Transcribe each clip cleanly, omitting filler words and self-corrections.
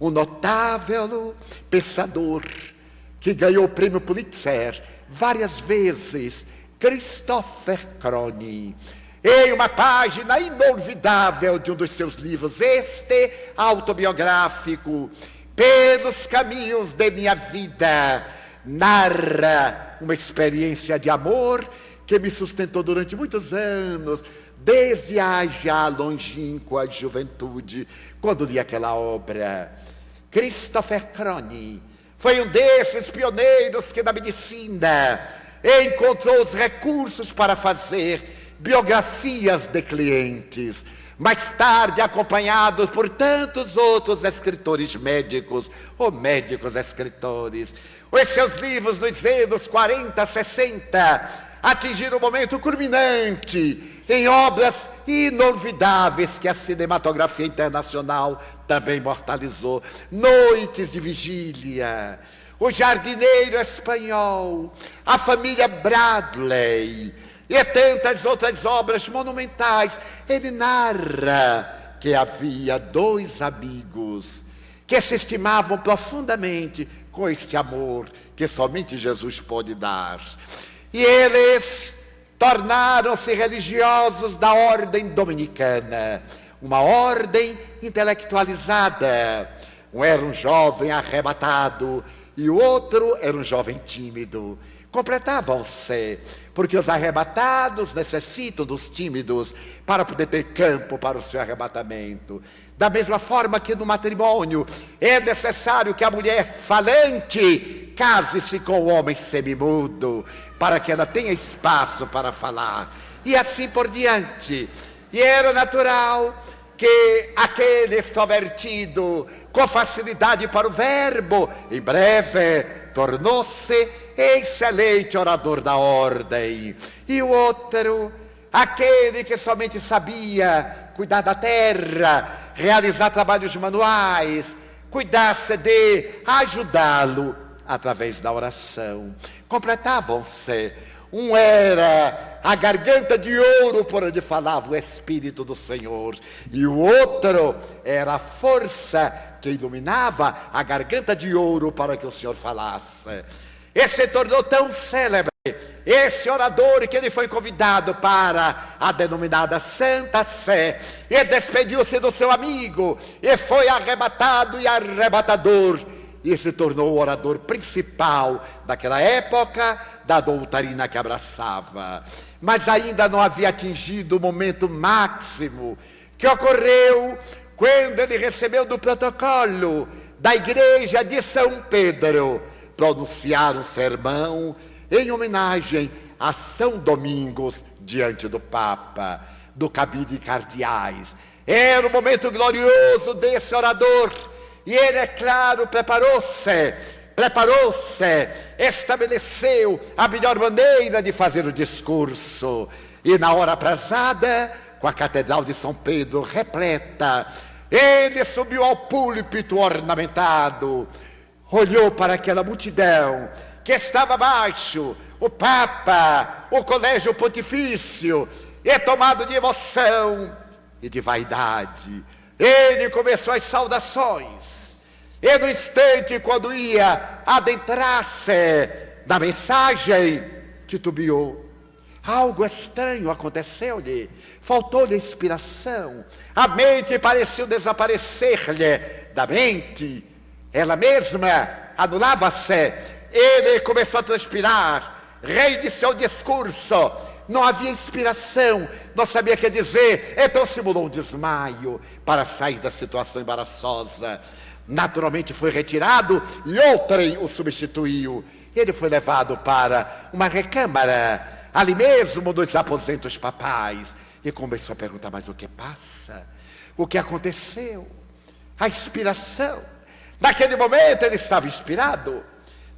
um notável pensador que ganhou o prêmio Pulitzer várias vezes, Christopher Crony, em uma página inolvidável de um dos seus livros, este autobiográfico, Pelos Caminhos de Minha Vida, narra uma experiência de amor que me sustentou durante muitos anos, desde a já longínqua juventude, quando li aquela obra. Christopher Crony foi um desses pioneiros que na medicina encontrou os recursos para fazer biografias de clientes, mais tarde acompanhado por tantos outros escritores médicos, ou médicos escritores. Os seus livros nos anos 40, 60 atingiram um momento culminante em obras inolvidáveis que a cinematografia internacional também imortalizou. Noites de Vigília, O Jardineiro Espanhol, A Família Bradley e tantas outras obras monumentais. Ele narra que havia dois amigos que se estimavam profundamente com este amor que somente Jesus pode dar. E eles tornaram-se religiosos da ordem dominicana, uma ordem intelectualizada. Um era um jovem arrebatado e o outro era um jovem tímido. Completavam-se, porque os arrebatados necessitam dos tímidos para poder ter campo para o seu arrebatamento. Da mesma forma que no matrimônio é necessário que a mulher falante case-se com o homem semimudo, para que ela tenha espaço para falar, e assim por diante. E era natural que aquele extrovertido, com facilidade para o verbo, em breve tornou-se excelente orador da ordem. E o outro, aquele que somente sabia cuidar da terra, realizar trabalhos manuais, cuidar-se de ajudá-lo através da oração. Completavam-se. Um era a garganta de ouro por onde falava o Espírito do Senhor, e o outro era a força que iluminava a garganta de ouro para que o Senhor falasse. E se tornou tão célebre esse orador que ele foi convidado para a denominada Santa Sé, e despediu-se do seu amigo, e foi arrebatado e arrebatador, e se tornou o orador principal daquela época, da doutrina que abraçava. Mas ainda não havia atingido o momento máximo, que ocorreu quando ele recebeu do protocolo da igreja de São Pedro pronunciar um sermão em homenagem a São Domingos diante do Papa, do cabide de cardeais. Era o momento glorioso desse orador, e ele, é claro, preparou-se, estabeleceu a melhor maneira de fazer o discurso. E na hora aprazada, com a Catedral de São Pedro repleta, ele subiu ao púlpito ornamentado, olhou para aquela multidão que estava abaixo, o Papa, o Colégio Pontifício, e tomado de emoção e de vaidade, ele começou as saudações. E no instante, quando ia adentrar-se na mensagem, titubeou. Algo estranho aconteceu-lhe, faltou-lhe inspiração, a mente pareceu desaparecer-lhe da mente, ela mesma anulava-se. Ele começou a transpirar, reiniciou o discurso, não havia inspiração, não sabia o que dizer, então simulou um desmaio para sair da situação embaraçosa. Naturalmente foi retirado e outrem o substituiu. Ele foi levado para uma recâmara, ali mesmo nos aposentos papais, e começou a perguntar: mas o que passa? O que aconteceu? A inspiração. Naquele momento ele estava inspirado.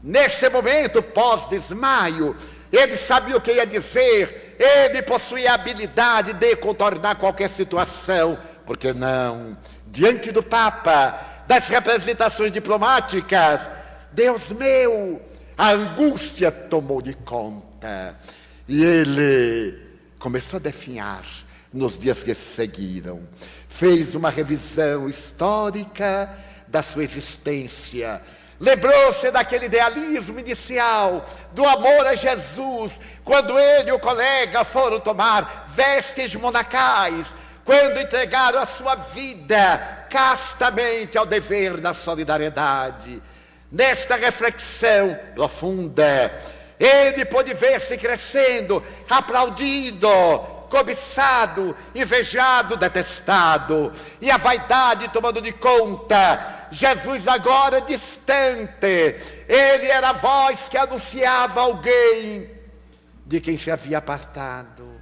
Nesse momento pós-desmaio, ele sabia o que ia dizer, ele possuía a habilidade de contornar qualquer situação. Por que não? Diante do Papa, das representações diplomáticas, Deus meu, a angústia tomou-lhe conta. E ele começou a definhar nos dias que seguiram. Fez uma revisão histórica da sua existência. Lembrou-se daquele idealismo inicial, do amor a Jesus, quando ele e o colega foram tomar vestes monacais, quando entregaram a sua vida castamente ao dever da solidariedade. Nesta reflexão profunda, ele pôde ver-se crescendo, aplaudido, cobiçado, invejado, detestado, e a vaidade tomando de conta. Jesus agora distante, ele era a voz que anunciava alguém de quem se havia apartado,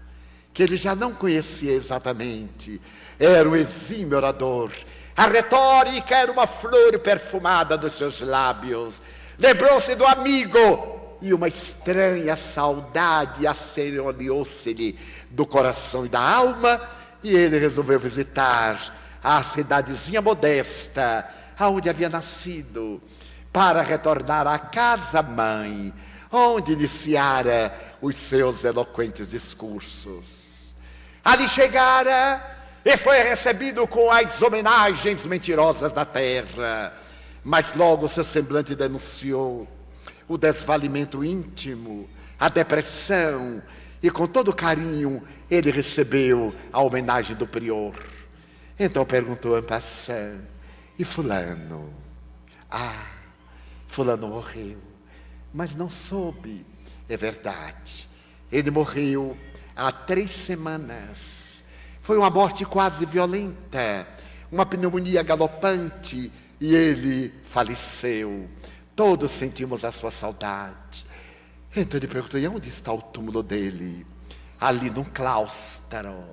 que ele já não conhecia exatamente. Era um exímio orador, a retórica era uma flor perfumada dos seus lábios. Lembrou-se do amigo, e uma estranha saudade assereou-se-lhe do coração e da alma, e ele resolveu visitar a cidadezinha modesta, aonde havia nascido, para retornar à casa-mãe, onde iniciara os seus eloquentes discursos. Ali chegara e foi recebido com as homenagens mentirosas da terra, mas logo seu semblante denunciou o desvalimento íntimo, a depressão, e com todo carinho ele recebeu a homenagem do prior. Então perguntou en passant: e fulano? Ah, fulano morreu, mas não soube. É verdade, ele morreu há 3 semanas. Foi uma morte quase violenta, uma pneumonia galopante, e ele faleceu. Todos sentimos a sua saudade. Então ele perguntou: e onde está o túmulo dele? Ali num claustro.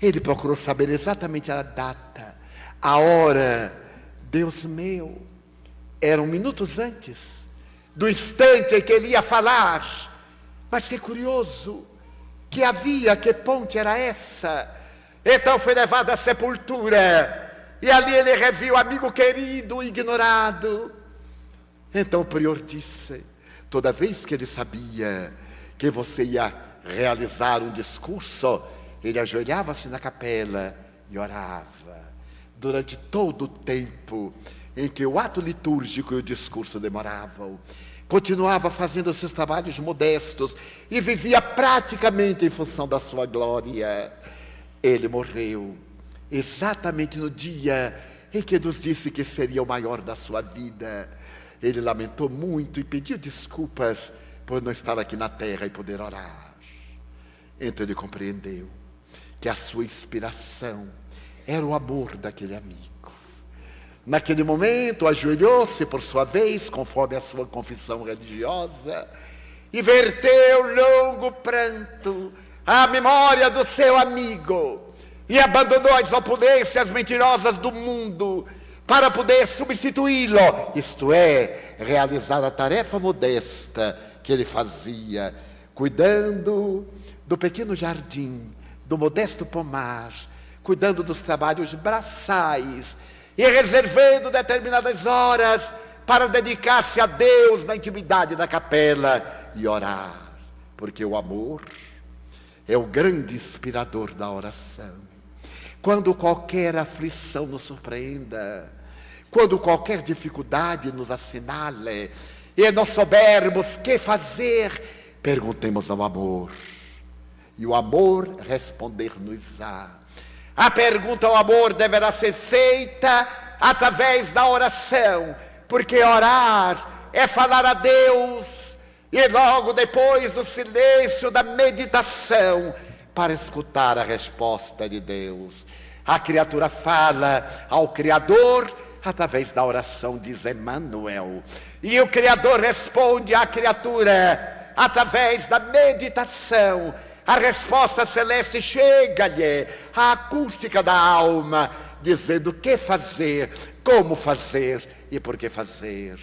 Ele procurou saber exatamente a data, a hora. Deus meu, eram minutos antes do instante em que ele ia falar. Mas que curioso, que havia, que ponte era essa? Então foi levado à sepultura, e ali ele reviu o amigo querido, ignorado. Então o prior disse: toda vez que ele sabia que você ia realizar um discurso, ele ajoelhava-se na capela e orava. Durante todo o tempo em que o ato litúrgico e o discurso demoravam, continuava fazendo os seus trabalhos modestos e vivia praticamente em função da sua glória. Ele morreu exatamente no dia em que nos disse que seria o maior da sua vida. Ele lamentou muito e pediu desculpas por não estar aqui na terra e poder orar. Então ele compreendeu que a sua inspiração era o amor daquele amigo. Naquele momento, ajoelhou-se por sua vez, conforme a sua confissão religiosa, e verteu longo pranto à memória do seu amigo, e abandonou as opulências mentirosas do mundo para poder substituí-lo, isto é, realizar a tarefa modesta que ele fazia, cuidando do pequeno jardim, do modesto pomar, cuidando dos trabalhos braçais e reservando determinadas horas para dedicar-se a Deus na intimidade da capela e orar, porque o amor é o grande inspirador da oração. Quando qualquer aflição nos surpreenda, quando qualquer dificuldade nos assinale e não soubermos que fazer, perguntemos ao amor, e o amor responder-nos-á. A pergunta ao amor deverá ser feita através da oração, porque orar é falar a Deus, e logo depois o silêncio da meditação para escutar a resposta de Deus. A criatura fala ao Criador através da oração, diz Emmanuel, e o Criador responde à criatura através da meditação. A resposta celeste chega-lhe, a acústica da alma, dizendo o que fazer, como fazer e por que fazer.